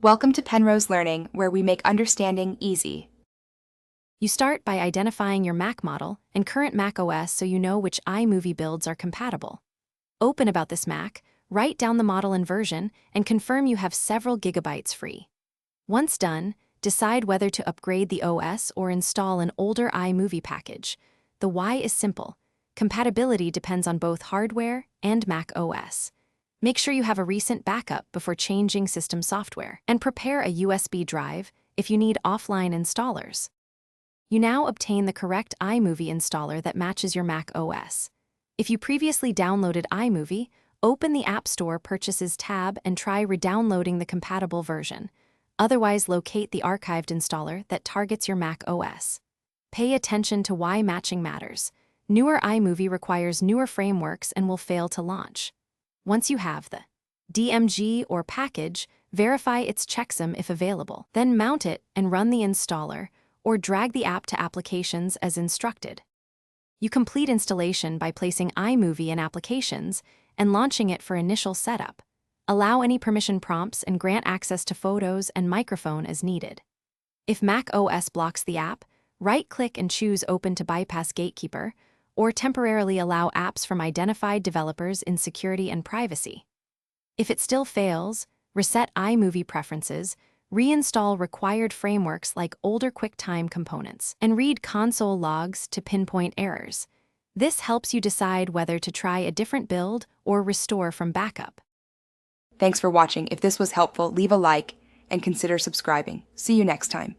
Welcome to Penrose Learning, where we make understanding easy. You start by identifying your Mac model and current Mac OS so you know which iMovie builds are compatible. Open About This Mac, write down the model and version, and confirm you have several gigabytes free. Once done, decide whether to upgrade the OS or install an older iMovie package. The why is simple. Compatibility depends on both hardware and Mac OS. Make sure you have a recent backup before changing system software, and prepare a USB drive if you need offline installers. You now obtain the correct iMovie installer that matches your Mac OS. If you previously downloaded iMovie, open the App Store Purchases tab and try re-downloading the compatible version. Otherwise, locate the archived installer that targets your Mac OS. Pay attention to why matching matters. Newer iMovie requires newer frameworks and will fail to launch. Once you have the DMG or package, verify its checksum if available. Then mount it and run the installer, or drag the app to Applications as instructed. You complete installation by placing iMovie in Applications and launching it for initial setup. Allow any permission prompts and grant access to photos and microphone as needed. If Mac OS blocks the app, right-click and choose Open to bypass Gatekeeper, or temporarily allow apps from identified developers in Security and Privacy. If it still fails, reset iMovie preferences, reinstall required frameworks like older QuickTime components, and read console logs to pinpoint errors. This helps you decide whether to try a different build or restore from backup. Thanks for watching. If this was helpful, leave a like and consider subscribing. See you next time.